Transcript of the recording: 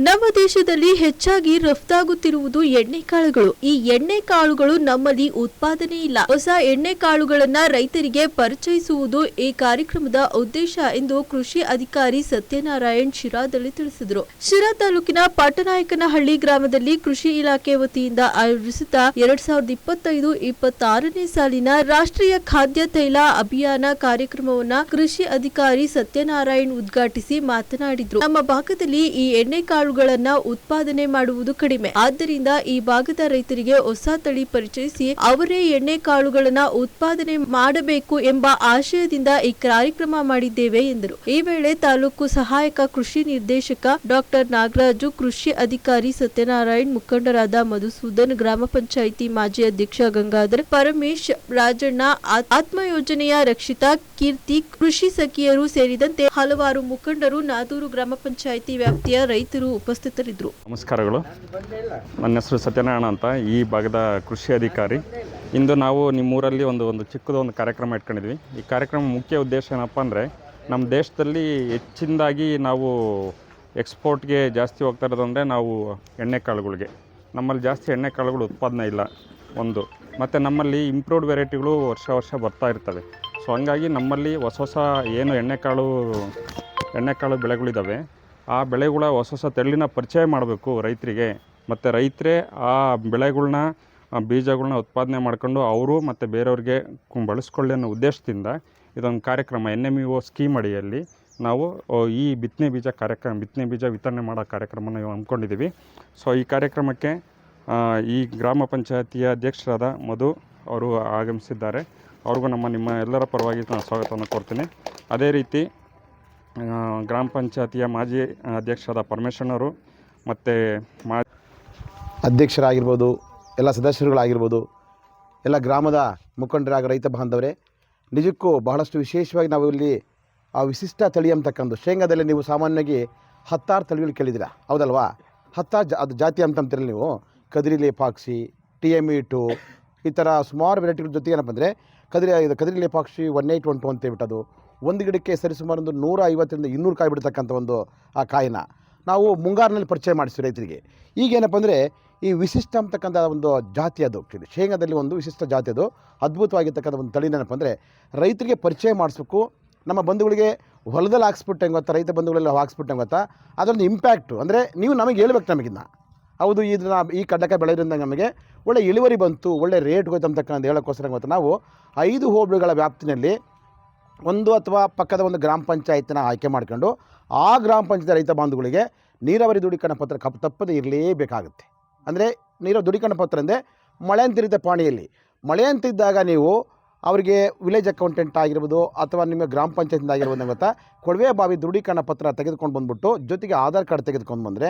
ನಮ್ಮ ದೇಶದಲ್ಲಿ ಹೆಚ್ಚಾಗಿ ರಫ್ತಾಗುತ್ತಿರುವುದು ಎಣ್ಣೆಕಾಳುಗಳು. ಈ ಎಣ್ಣೆಕಾಳುಗಳು ನಮ್ಮಲ್ಲಿ ಉತ್ಪಾದನೆ ಇಲ್ಲ. ಹೊಸ ಎಣ್ಣೆಕಾಳುಗಳನ್ನ ರೈತರಿಗೆ ಪರಿಚಯಿಸುವುದು ಈ ಕಾರ್ಯಕ್ರಮದ ಉದ್ದೇಶ ಎಂದು ಕೃಷಿ ಅಧಿಕಾರಿ ಸತ್ಯನಾರಾಯಣ್ ಶಿರಾದಲ್ಲಿ ತಿಳಿಸಿದರು. ಶಿರಾ ತಾಲೂಕಿನ ಪಟ್ಟನಾಯಕನಹಳ್ಳಿ ಗ್ರಾಮದಲ್ಲಿ ಕೃಷಿ ಇಲಾಖೆ ವತಿಯಿಂದ ಆಯೋಜಿಸಿದ 2025-26ನೇ ಸಾಲಿನ ರಾಷ್ಟ್ರೀಯ ಖಾದ್ಯ ತೈಲ ಅಭಿಯಾನ ಕಾರ್ಯಕ್ರಮವನ್ನ ಕೃಷಿ ಅಧಿಕಾರಿ ಸತ್ಯನಾರಾಯಣ್ ಉದ್ಘಾಟಿಸಿ ಮಾತನಾಡಿದರು. ನಮ್ಮ ಭಾಗದಲ್ಲಿ ಈ ಎಣ್ಣೆಕಾಳುಗಳನ್ನ ಉತ್ಪಾದನೆ ಮಾಡುವುದು ಕಡಿಮೆ. ಆದ್ದರಿಂದ ಈ ಭಾಗದ ರೈತರಿಗೆ ಹೊಸ ತಳಿ ಪರಿಚಯಿಸಿ ಅವರೇ ಎಣ್ಣೆಕಾಳುಗಳನ್ನ ಉತ್ಪಾದನೆ ಮಾಡಬೇಕು ಎಂಬ ಆಶಯದಿಂದ ಈ ಕಾರ್ಯಕ್ರಮ ಮಾಡಿದ್ದೇವೆ ಎಂದರು. ಈ ವೇಳೆ ತಾಲೂಕು ಸಹಾಯಕ ಕೃಷಿ ನಿರ್ದೇಶಕ ಡಾಕ್ಟರ್ ನಾಗರಾಜು, ಕೃಷಿ ಅಧಿಕಾರಿ ಸತ್ಯನಾರಾಯಣ್, ಮುಖಂಡರಾದ ಮಧುಸೂದನ್, ಗ್ರಾಮ ಪಂಚಾಯಿತಿ ಮಾಜಿ ಅಧ್ಯಕ್ಷ ಗಂಗಾಧರ್, ಪರಮೇಶ್, ರಾಜಣ್ಣ, ಆತ್ಮ ಯೋಜನೆಯ ರಕ್ಷಿತಾ, ಕೀರ್ತಿ, ಕೃಷಿ ಸಖಿಯರು ಸೇರಿದಂತೆ ಹಲವಾರು ಮುಖಂಡರು, ನಾದೂರು ಗ್ರಾಮ ಪಂಚಾಯಿತಿ ವ್ಯಾಪ್ತಿಯ ರೈತರು ಉಪಸ್ಥಿತರಿದ್ದರು. ನಮಸ್ಕಾರಗಳು. ನನ್ನ ಹೆಸರು ಸತ್ಯನಾರಾಯಣ ಅಂತ, ಈ ಭಾಗದ ಕೃಷಿ ಅಧಿಕಾರಿ. ಇಂದು ನಾವು ನಿಮ್ಮೂರಲ್ಲಿ ಒಂದು ಚಿಕ್ಕದೊಂದು ಕಾರ್ಯಕ್ರಮ ಇಟ್ಕೊಂಡಿದ್ವಿ. ಈ ಕಾರ್ಯಕ್ರಮ ಮುಖ್ಯ ಉದ್ದೇಶ ಏನಪ್ಪ ಅಂದರೆ, ನಮ್ಮ ದೇಶದಲ್ಲಿ ಹೆಚ್ಚಿನದಾಗಿ ನಾವು ಎಕ್ಸ್ಪೋರ್ಟ್ಗೆ ಜಾಸ್ತಿ ಹೋಗ್ತಾ ಇರೋದಂದರೆ ನಾವು ಎಣ್ಣೆಕಾಳುಗಳಿಗೆ. ನಮ್ಮಲ್ಲಿ ಜಾಸ್ತಿ ಎಣ್ಣೆಕಾಳುಗಳು ಉತ್ಪಾದನೆ ಇಲ್ಲ ಒಂದು, ಮತ್ತು ನಮ್ಮಲ್ಲಿ ಇಂಪ್ರೂವ್ಡ್ ವೆರೈಟಿಗಳು ವರ್ಷ ಬರ್ತಾ ಇರ್ತವೆ. ಸೊ ಹಂಗಾಗಿ ನಮ್ಮಲ್ಲಿ ಹೊಸ ಏನು ಎಣ್ಣೆಕಾಳು ಬೆಳೆಗಳಿದ್ದಾವೆ, ಆ ಬೆಳೆಗಳ ಹೊಸ ತಳಿನ ಪರಿಚಯ ಮಾಡಬೇಕು ರೈತರಿಗೆ. ಮತ್ತು ರೈತರೇ ಆ ಬೆಳೆಗಳ್ನ, ಬೀಜಗಳನ್ನ ಉತ್ಪಾದನೆ ಮಾಡ್ಕೊಂಡು ಅವರು ಮತ್ತು ಬೇರೆಯವ್ರಿಗೆ ಬಳಸ್ಕೊಳ್ಳಿ ಅನ್ನೋ ಉದ್ದೇಶದಿಂದ ಇದೊಂದು ಕಾರ್ಯಕ್ರಮ NMEO ಸ್ಕೀಮ್ ಅಡಿಯಲ್ಲಿ ನಾವು ಈ ಬಿತ್ತನೆ ಬೀಜ ವಿತರಣೆ ಮಾಡೋ ಕಾರ್ಯಕ್ರಮನ ಹಮ್ಮಿಕೊಂಡಿದ್ದೀವಿ. ಸೊ ಈ ಕಾರ್ಯಕ್ರಮಕ್ಕೆ ಈ ಗ್ರಾಮ ಪಂಚಾಯತಿಯ ಅಧ್ಯಕ್ಷರಾದ ಮಧು ಅವರು ಆಗಮಿಸಿದ್ದಾರೆ. ಅವ್ರಿಗೂ ನಿಮ್ಮ ಎಲ್ಲರ ಪರವಾಗಿ ನಾನು ಸ್ವಾಗತವನ್ನು ಕೊಡ್ತೀನಿ. ಅದೇ ರೀತಿ ಗ್ರಾಮ ಪಂಚಾಯತಿಯ ಮಾಜಿ ಅಧ್ಯಕ್ಷರಾದ ಪರಮೇಶ್ವರನವರು ಮತ್ತು ಅಧ್ಯಕ್ಷರಾಗಿರ್ಬೋದು, ಎಲ್ಲ ಸದಸ್ಯರುಗಳಾಗಿರ್ಬೋದು, ಎಲ್ಲ ಗ್ರಾಮದ ಮುಖಂಡರಾಗ ರೈತ ಬಾಂಧವರೇ, ನಿಜಕ್ಕೂ ಬಹಳಷ್ಟು ವಿಶೇಷವಾಗಿ ನಾವು ಇಲ್ಲಿ ಆ ವಿಶಿಷ್ಟ ತಳಿ ಅಂತಕ್ಕಂಥ ಶೇಂಗಾದಲ್ಲಿ ನೀವು ಸಾಮಾನ್ಯವಾಗಿ 10 ತಳಿಗಳು ಕೇಳಿದ್ದೀರಾ, ಹೌದಲ್ವಾ? 10 ಅದು ಜಾತಿ ಅಂತೀರಲ್ಲ ನೀವು. ಕದಿರಿ ಲೇಪಾಕ್ಷಿ, TME2 ಈ ಥರ ಸುಮಾರು ವೆರೈಟಿಗಳ ಜೊತೆಗೆ ಏನಪ್ಪ ಅಂದರೆ ಕದಿರಿ ಲೇಪಾಕ್ಷಿ 1812 ಅಂತ ಹೇಳ್ಬಿಟ್ಟದು ಒಂದು ಗಿಡಕ್ಕೆ ಸರಿಸುಮಾರು 150-200 ಕಾಯಿ ಬಿಡ್ತಕ್ಕಂಥ ಆ ಕಾಯಿನ ನಾವು ಮುಂಗಾರಿನಲ್ಲಿ ಪರಿಚಯ ಮಾಡಿಸ್ತೀವಿ ರೈತರಿಗೆ. ಈಗೇನಪ್ಪ ಅಂದರೆ ಈ ವಿಶಿಷ್ಟ ಅಂತಕ್ಕಂಥ ಒಂದು ಜಾತಿ, ಅದು ಶೇಂಗಾದಲ್ಲಿ ಒಂದು ವಿಶಿಷ್ಟ ಜಾತಿ, ಅದು ಅದ್ಭುತವಾಗಿರ್ತಕ್ಕಂಥ ಒಂದು ತಳಿನೇನಪ್ಪ ಅಂದರೆ ರೈತರಿಗೆ ಪರಿಚಯ ಮಾಡಿಸ್ಬೇಕು. ನಮ್ಮ ಬಂಧುಗಳಿಗೆ ಹೊಲದಲ್ಲಿ ಹಾಕ್ಸ್ಬಿಟ್ಟೆ ಗೊತ್ತಾ, ರೈತ ಬಂಧುಗಳೆಲ್ಲ ಹಾಕ್ಸ್ಬಿಟ್ಟೆ ಗೊತ್ತಾ, ಅದೊಂದು ಇಂಪ್ಯಾಕ್ಟು ಅಂದರೆ ನೀವು ನಮಗೆ ಹೇಳ್ಬೇಕು ನಮಗಿನ್ನ, ಹೌದು ಇದನ್ನ ಈ ಕಡ್ಡಕಾಯಿ ಬೆಳೆಯೋದ್ರಿಂದ ನಮಗೆ ಒಳ್ಳೆ ಇಳುವರಿ ಬಂತು, ಒಳ್ಳೆ ರೇಟ್ ಹೋಯ್ತು ಅಂತಕ್ಕಂಥ ಹೇಳೋಕ್ಕೋಸ್ಕರ ಗೊತ್ತಾ ನಾವು 5 ಹೋಬಳಿಗಳ ವ್ಯಾಪ್ತಿನಲ್ಲಿ ಒಂದು ಅಥವಾ ಪಕ್ಕದ ಒಂದು ಗ್ರಾಮ ಪಂಚಾಯತಿನ ಆಯ್ಕೆ ಮಾಡ್ಕೊಂಡು ಆ ಗ್ರಾಮ ಪಂಚಾಯತ್ ರೈತ ಬಾಂಧುಗಳಿಗೆ ನೀರಾವರಿ ದೃಢೀಕರಣ ಪತ್ರ ತಪ್ಪದೇ ಇರಲೇಬೇಕಾಗುತ್ತೆ. ಅಂದರೆ ದೃಢೀಕರಣ ಪತ್ರ ಅಂದರೆ ಮಳೆ ಅಂತಿರುತ್ತೆ ಪಾಣಿಯಲ್ಲಿ. ಮಳೆ ಅಂತಿದ್ದಾಗ ನೀವು ಅವರಿಗೆ ವಿಲೇಜ್ ಅಕೌಂಟೆಂಟ್ ಆಗಿರ್ಬೋದು ಅಥವಾ ನಿಮ್ಮ ಗ್ರಾಮ ಪಂಚಾಯತಿಂದ ಆಗಿರ್ಬೋದು ಗೊತ್ತಾ, ಕೊಳವೆ ಬಾವಿ ದೃಢೀಕರಣ ಪತ್ರ ತೆಗೆದುಕೊಂಡು ಬಂದುಬಿಟ್ಟು ಜೊತೆಗೆ ಆಧಾರ್ ಕಾರ್ಡ್ ತೆಗೆದುಕೊಂಡು ಬಂದರೆ